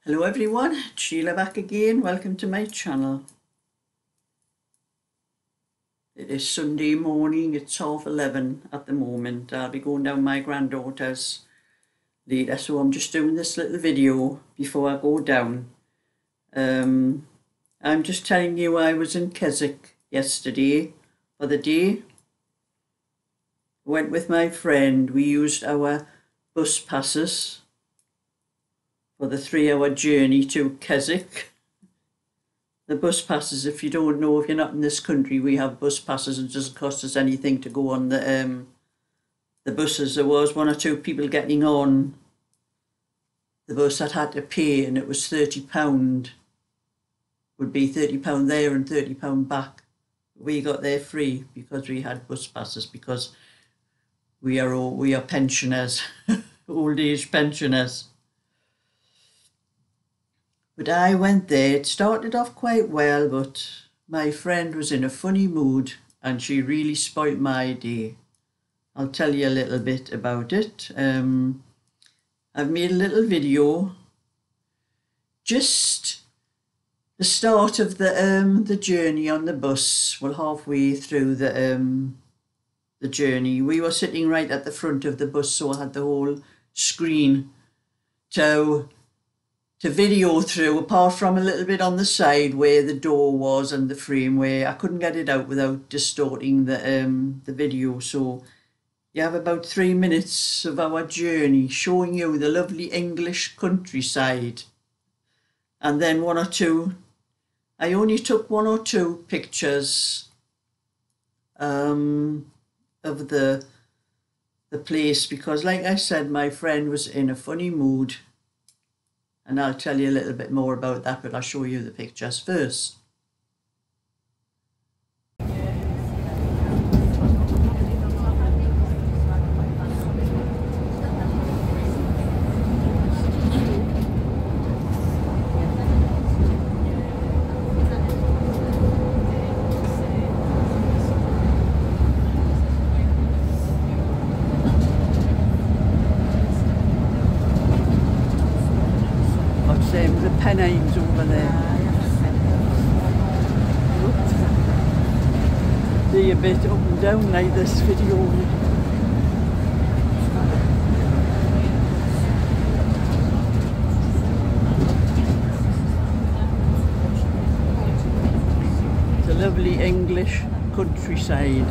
Hello everyone, Sheila back again. Welcome to my channel. It is Sunday morning, it's 11:30 at the moment. I'll be going down my granddaughter's later, so I'm just doing this little video before I go down. I'm just telling you I was in Keswick yesterday for the day. Went with my friend. We used our bus passes for the 3-hour journey to Keswick. The bus passes, if you don't know, if you're not in this country, we have bus passes and it doesn't cost us anything to go on the buses. There was one or two people getting on the bus that had to pay, and it was £30. Would be £30 there and £30 back. We got there free because we had bus passes, because we are pensioners, old age pensioners. But I went there. It started off quite well, but my friend was in a funny mood and she really spoilt my day. I'll tell you a little bit about it. I've made a little video, just the start of the journey on the bus. Well, halfway through the journey, we were sitting right at the front of the bus, so I had the whole screen to video through, apart from a little bit on the side where the door was and the frame, where I couldn't get it out without distorting the video. So you have about 3 minutes of our journey showing you the lovely English countryside, and then one or two, I only took 1 or 2 pictures of the place, because like I said, my friend was in a funny mood. And I'll tell you a little bit more about that, but I'll show you the pictures first. The Pennines over there. They're a bit up and down like this video. It's a lovely English countryside.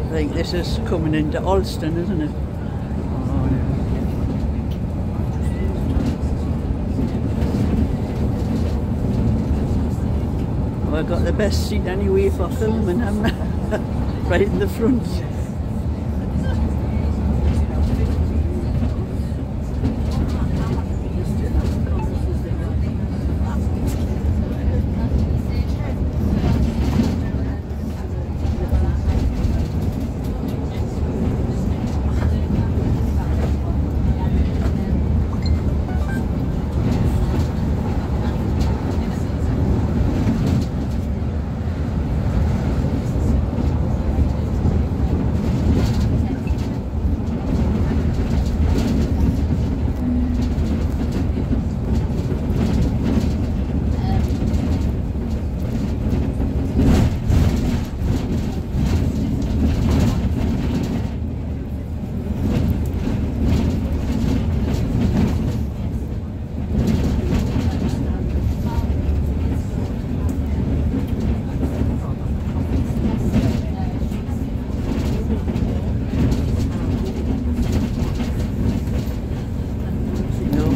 I think this is coming into Alston, isn't it? Oh, I got the best seat anyway for filming, haven't I? Right in the front.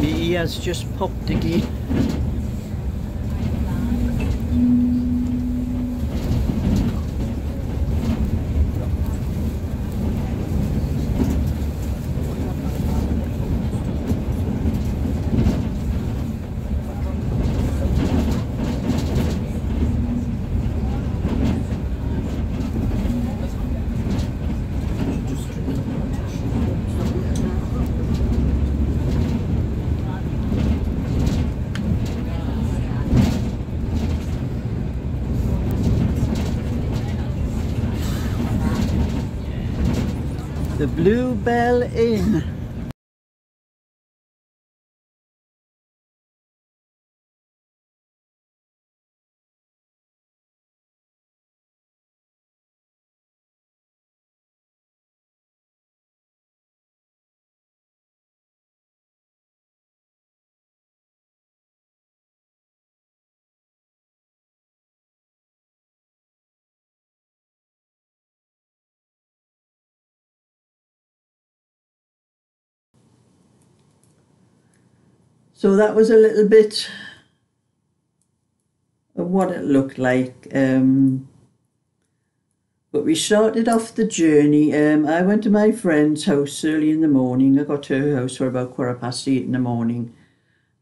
He has just popped again. The Bluebell Inn. So that was a little bit of what it looked like. But we started off the journey. I went to my friend's house early in the morning. I got to her house for about 8:15 in the morning.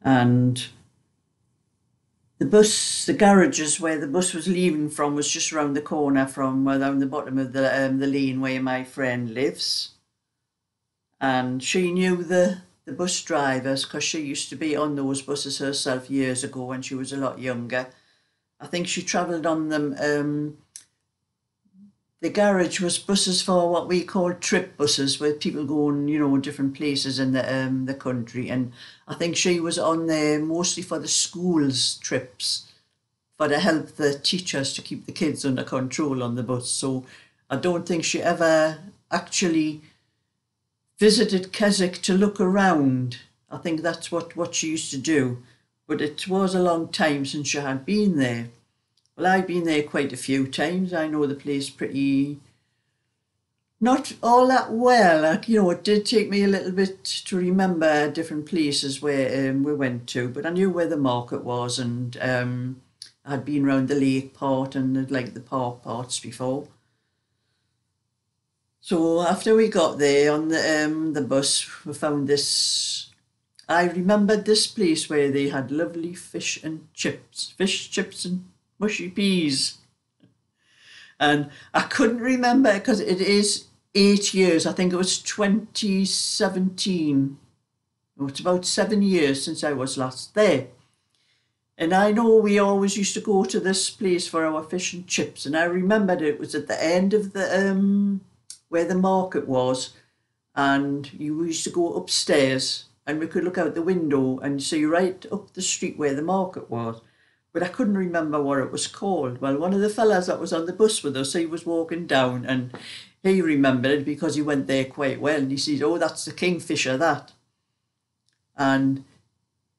And the garages where the bus was leaving from was just around the corner from down the bottom of the lane where my friend lives. And she knew the bus drivers because she used to be on those buses herself years ago when she was a lot younger. I think she travelled on them. The garage was buses for what we call trip buses, where people go on, different places in the country. And I think she was on there mostly for the schools trips, for to help the teachers to keep the kids under control on the bus. So I don't think she ever actually visited Keswick to look around. I think that's what she used to do. But it was a long time since she had been there. Well, I've been there quite a few times. I know the place pretty, not all that well. It did take me a little bit to remember different places where we went to, but I knew where the market was, and I'd been around the lake part and like the park parts before. So after we got there on the bus, we found this. I remembered this place where they had lovely fish chips and mushy peas. And I couldn't remember because it is 8 years. I think it was 2017. It's about 7 years since I was last there. And I know we always used to go to this place for our fish and chips. And I remembered it was at the end of the where the market was. And you used to go upstairs and we could look out the window and see right up the street where the market was. But I couldn't remember what it was called. Well, one of the fellas that was on the bus with us, he was walking down and he remembered it because he went there quite well. And he said, "Oh, that's the Kingfisher, that." And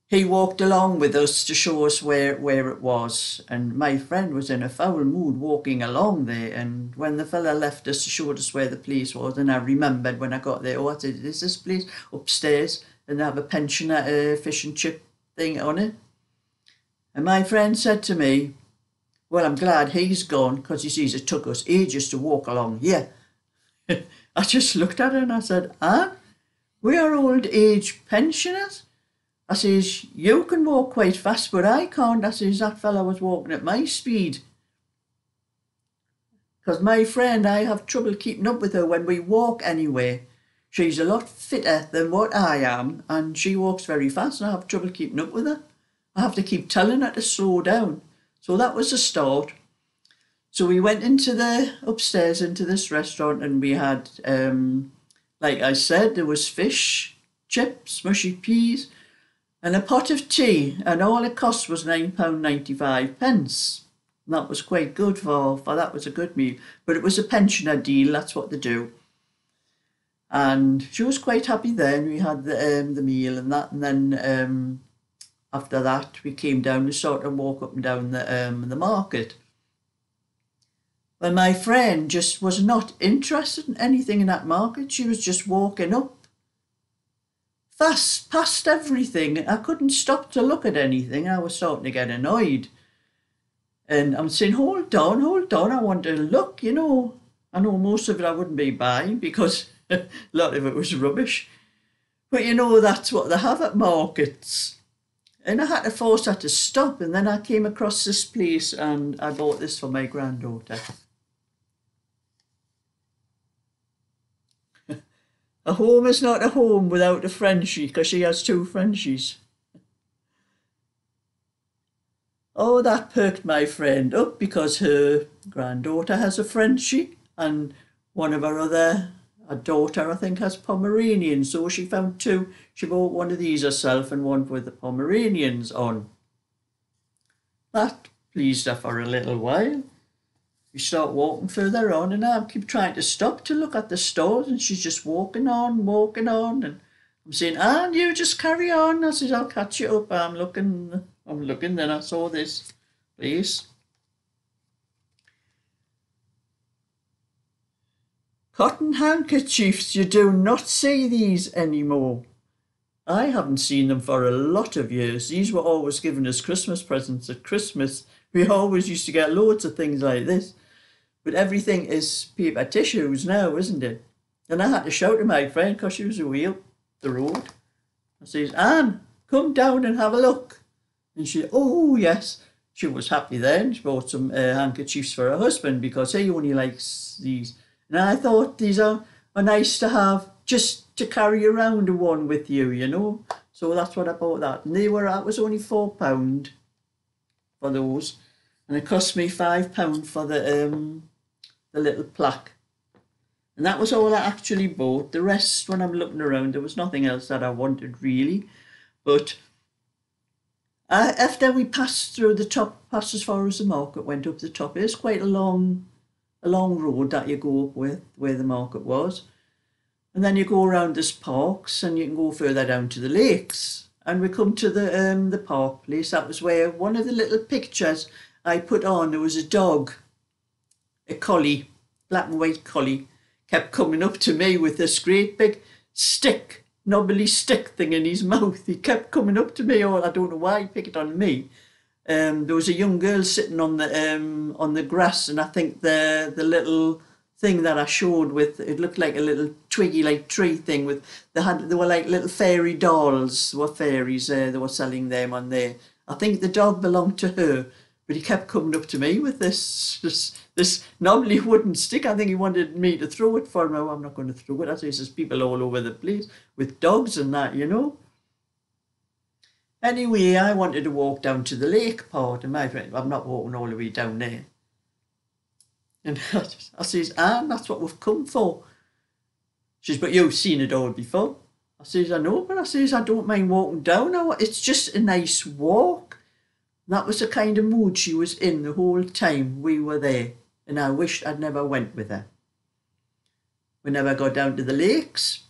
he walked along with us to show us where it was. And my friend was in a foul mood walking along there. And when the fella left us, he showed us where the place was. And I remembered when I got there, I said, "Is this place upstairs? And they have a pensioner fish and chip thing on it." And my friend said to me, "Well, I'm glad he's gone because he sees it took us ages to walk along here." I just looked at her and I said, we are old age pensioners. I says, "You can walk quite fast, but I can't." I says, "That fella was walking at my speed." Because my friend, I have trouble keeping up with her when we walk anywhere. She's a lot fitter than what I am, and she walks very fast, and I have trouble keeping up with her. I have to keep telling her to slow down. So that was the start. So we went upstairs into this restaurant, and we had, like I said, there was fish, chips, mushy peas, and a pot of tea, and all it cost was £9.95. And that was quite good for that was a good meal. But it was a pensioner deal, that's what they do. And she was quite happy then. We had the meal and that, and then after that, we came down to sort of walk up and down the market. Well, my friend just was not interested in anything in that market. She was just walking up fast past everything. I couldn't stop to look at anything. I was starting to get annoyed. And I'm saying, hold on, I want to look, I know most of it I wouldn't be buying because a lot of it was rubbish. But that's what they have at markets. And I had to force her to stop. And then I came across this place and I bought this for my granddaughter. A home is not a home without a Frenchie, because she has 2 Frenchies. Oh, that perked my friend up because her granddaughter has a Frenchie and one of her other Her daughter, I think, has Pomeranians, so she found two. She bought one of these herself and one with the Pomeranians on. That pleased her for a little while. We start walking further on, and I keep trying to stop to look at the stores, and she's just walking on, and I'm saying, Anne, you just carry on. I says, I'll catch you up. I'm looking, then I saw this place. Cotton handkerchiefs, you do not see these anymore. I haven't seen them for a lot of years. These were always given as Christmas presents at Christmas. We always used to get loads of things like this. But everything is paper tissues now, isn't it? And I had to shout to my friend because she was away up the road. I says, Anne, come down and have a look. And she, oh, yes. She was happy then. She bought some handkerchiefs for her husband because he only likes these. And I thought these are nice to have just to carry around one with you, you know. So that's what I bought that. And that was only £4 for those. And it cost me £5 for the little plaque. And that was all I actually bought. The rest, when I'm looking around, there was nothing else that I wanted really. But after we passed through the top, passed as far as the market, went up the top, it's quite a long road that you go up with, where the market was. And then you go around this parks and you can go further down to the lakes. And we come to the park place. That was where one of the little pictures I put on, there was a dog, a collie, black and white collie, kept coming up to me with this great big stick, knobbly stick thing in his mouth. He kept coming up to me, I don't know why he picked it on me. There was a young girl sitting on the grass, and I think the little thing that I showed with, it looked like a little twiggy like tree thing with, they were like little fairy dolls, they were fairies, they were selling them on there. I think the dog belonged to her. But he kept coming up to me with this knobbly wooden stick. I think he wanted me to throw it for him. Oh, I'm not going to throw it. I say, there's people all over the place with dogs and that, you know. Anyway, I wanted to walk down to the lake part, and my friend, I'm not walking all the way down there. And I says, Anne, that's what we've come for. She says, but you've seen it all before. I says, I know, but I says, I don't mind walking down. It's just a nice walk. That was the kind of mood she was in the whole time we were there, and I wished I'd never went with her. We never got down to the lakes,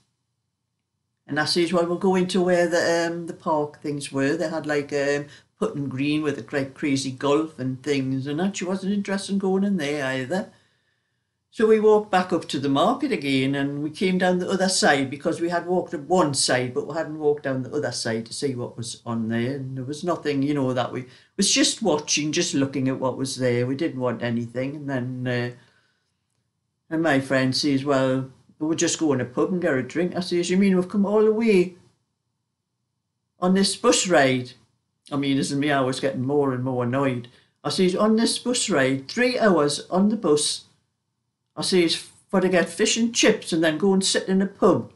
and I says, well, we'll go into where the park things were. They had like putting green with a great crazy golf and things, and that she wasn't interested in going in there either. So we walked back up to the market again, and we came down the other side because we had walked up one side, but we hadn't walked down the other side to see what was on there. And there was nothing, you know, that we was just watching, just looking at what was there. We didn't want anything. And then and my friend says, well, we'll just go in a pub and get a drink. I says, you mean we've come all the way on this bus ride? I mean, isn't me? I was getting more and more annoyed. I says, on this bus ride, 3 hours on the bus, I says, for to get fish and chips and then go and sit in a pub.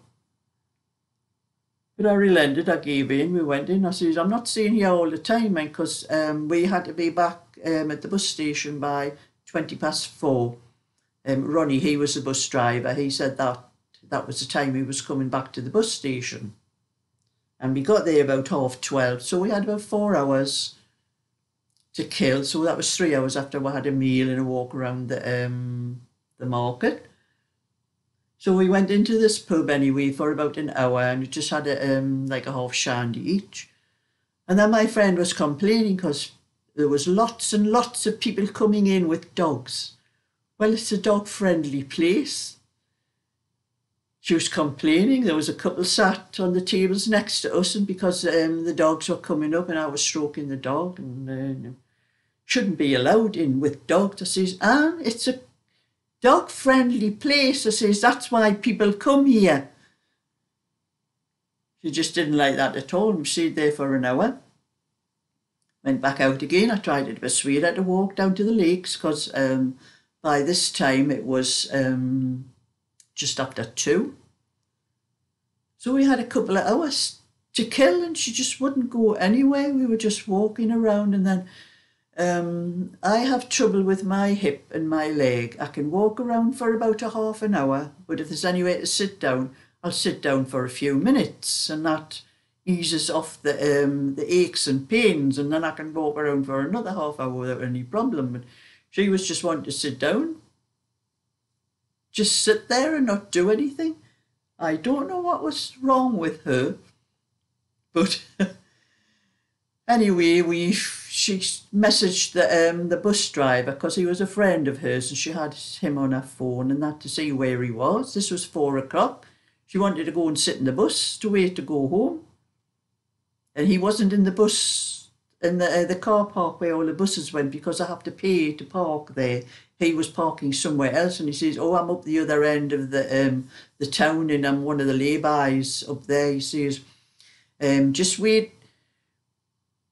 But I relented, I gave in, we went in. I says, I'm not staying here all the time, man, because we had to be back at the bus station by 4:20. Ronnie, he was the bus driver, he said that was the time he was coming back to the bus station. And we got there about 12:30, so we had about 4 hours to kill. So that was 3 hours after we had a meal and a walk around the market. So we went into this pub anyway for about an hour, and we just had like a half shandy each. And then my friend was complaining because there was lots and lots of people coming in with dogs. Well, it's a dog-friendly place. She was complaining. There was a couple sat on the tables next to us, and because the dogs were coming up and I was stroking the dog, and shouldn't be allowed in with dogs. I says, Anne, it's a dog-friendly place. I says, that's why people come here. She just didn't like that at all. We stayed there for an hour. Went back out again. I tried to persuade her to walk down to the lakes because by this time it was just after 2. So we had a couple of hours to kill, and she just wouldn't go anywhere. We were just walking around, and then I have trouble with my hip and my leg. I can walk around for about a half an hour, but if there's anywhere to sit down, I'll sit down for a few minutes, and that eases off the aches and pains, and then I can walk around for another half hour without any problem. But she was just wanting to sit down, just sit there and not do anything. I don't know what was wrong with her, but anyway, she messaged the bus driver because he was a friend of hers, and she had him on her phone and that to see where he was. This was 4 o'clock. She wanted to go and sit in the bus to wait to go home, and he wasn't in the bus in the car park where all the buses went, because I have to pay to park there. He was parking somewhere else, and he says, "Oh, I'm up the other end of the town, and I'm one of the lay-bys up there." He says, "Just wait."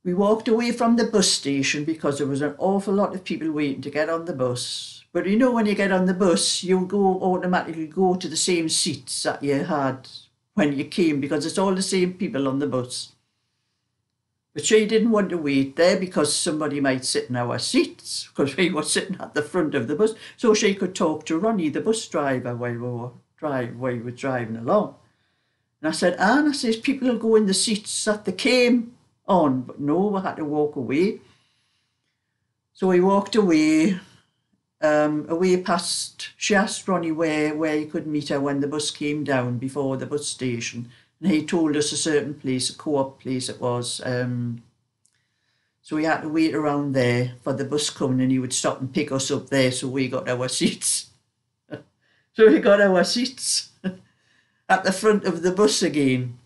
We walked away from the bus station because there was an awful lot of people waiting to get on the bus. But you know, when you get on the bus, you automatically go to the same seats that you had when you came, because it's all the same people on the bus. But she didn't want to wait there because somebody might sit in our seats, because we were sitting at the front of the bus, so she could talk to Ronnie, the bus driver, while we were driving along. And I said, "Anne," I says, "people will go in the seats that they came on." But no, we had to walk away. So we walked away, away past. She asked Ronnie where he could meet her when the bus came down before the bus station, and he told us a certain place, a co-op place it was. So we had to wait around there for the bus coming, and he would stop and pick us up there, so we got our seats. So we got our seats at the front of the bus again.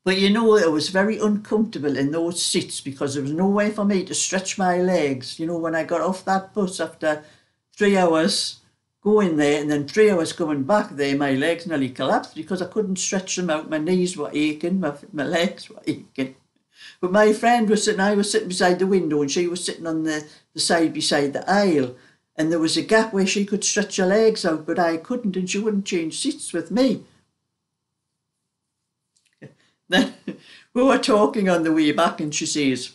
But you know, it was very uncomfortable in those seats because there was no way for me to stretch my legs. You know, when I got off that bus after 3 hours going there and then 3 hours coming back there, my legs nearly collapsed because I couldn't stretch them out. My knees were aching, my legs were aching. But my friend was sitting, I was sitting beside the window, and she was sitting on the side beside the aisle. And there was a gap where she could stretch her legs out, but I couldn't, and she wouldn't change seats with me. Then we were talking on the way back, and she says,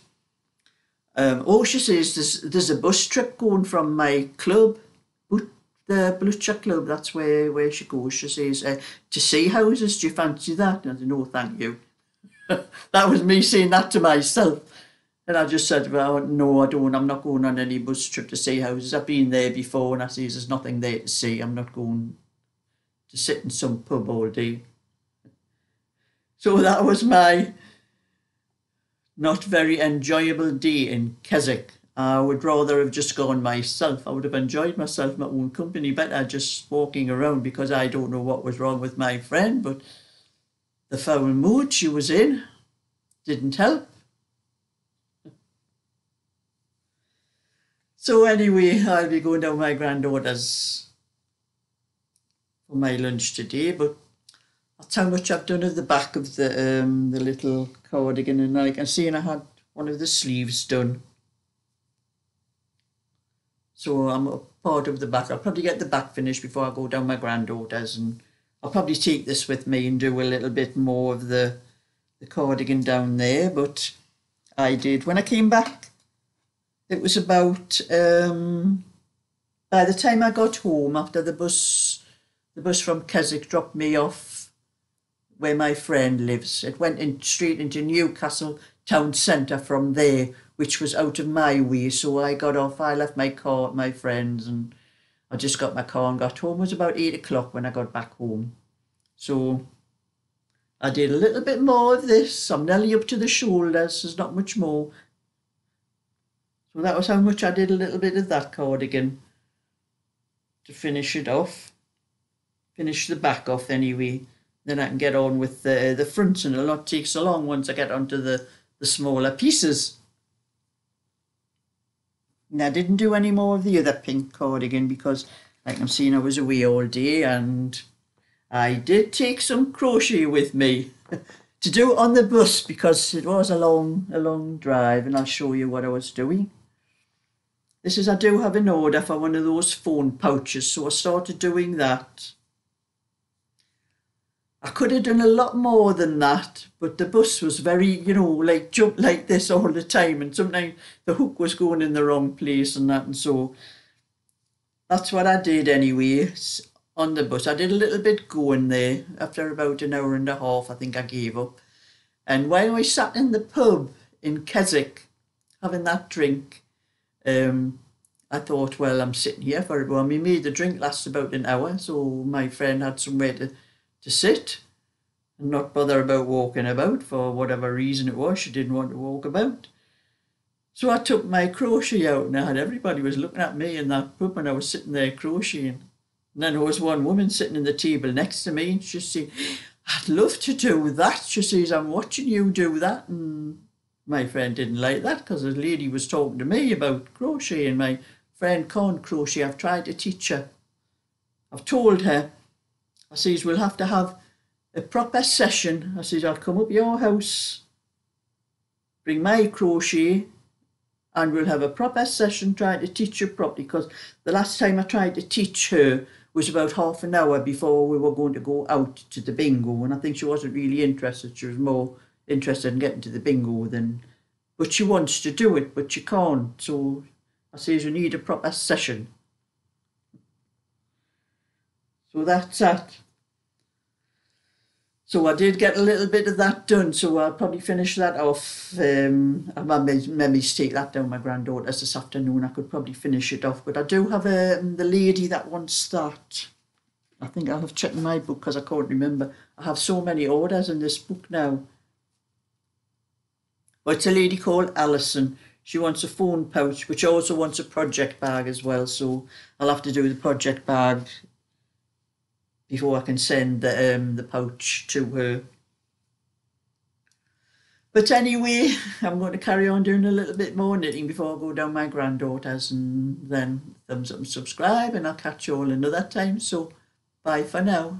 she says, there's a bus trip going from my club, the Blucher Club, that's where she goes. She says, to see houses, do you fancy that? And I said, "No, thank you." That was me saying that to myself. And I just said, "Well, no, I don't. I'm not going on any bus trip to see houses. I've been there before, and I says, there's nothing there to see. I'm not going to sit in some pub all day." So that was my not very enjoyable day in Keswick. I would rather have just gone myself. I would have enjoyed myself, my own company better, just walking around, because I don't know what was wrong with my friend, but the foul mood she was in didn't help. So anyway, I'll be going down my granddaughter's for my lunch today, but that's how much I've done of the back of the little cardigan, and I can see, and I had one of the sleeves done. So I'm a part of the back. I'll probably get the back finished before I go down my granddaughter's, and I'll probably take this with me and do a little bit more of the cardigan down there. But I did, when I came back, it was about, by the time I got home after the bus from Keswick dropped me off where my friend lives. It went straight into Newcastle town centre from there, which was out of my way. So I got off, I left my car at my friend's, and I just got my car and got home. It was about 8 o'clock when I got back home. So I did a little bit more of this. I'm nearly up to the shoulders, there's not much more. So that was how much I did a little bit of that cardigan to finish it off. Finish the back off anyway. Then I can get on with the fronts, and it'll not take so long once I get onto the smaller pieces. And I didn't do any more of the other pink cardigan because, like I'm saying, I was away all day, and I did take some crochet with me to do on the bus because it was a long drive, and I'll show you what I was doing. This is, I do have an order for one of those phone pouches, so I started doing that. I could have done a lot more than that, but the bus was very, like jump like this all the time, and sometimes the hook was going in the wrong place and that, and so that's what I did anyway. On the bus, I did a little bit going there. After about an hour and a half, I think I gave up. And while we sat in the pub in Keswick having that drink, I thought, well, I'm sitting here for a while. We made the drink last about an hour, so my friend had somewhere to sit and not bother about walking about for whatever reason it was. She didn't want to walk about. So I took my crochet out, and everybody was looking at me in that pub when I was sitting there crocheting. And then there was one woman sitting in the table next to me, and she said, I'd love to do that. She says, I'm watching you do that. And my friend didn't like that because the lady was talking to me about crochet, and my friend can't crochet. I've tried to teach her. I've told her, I says, we'll have to have a proper session. I says, I'll come up your house, bring my crochet, and we'll have a proper session trying to teach her properly, because the last time I tried to teach her was about half an hour before we were going to go out to the bingo, and I think she wasn't really interested. She was more interested in getting to the bingo but she wants to do it, but she can't. So I says, you need a proper session. So that's that. So I did get a little bit of that done, so I'll probably finish that off. I maybe take that down my granddaughter's this afternoon. I could probably finish it off, but I do have the lady that wants that. I think I'll have checked my book because I can't remember. I have so many orders in this book now. But it's a lady called Alison. She wants a phone pouch, which also wants a project bag as well, so I'll have to do the project bag before I can send the pouch to her. But anyway, I'm going to carry on doing a little bit more knitting before I go down my granddaughter's, and then thumbs up and subscribe, and I'll catch you all another time. So bye for now.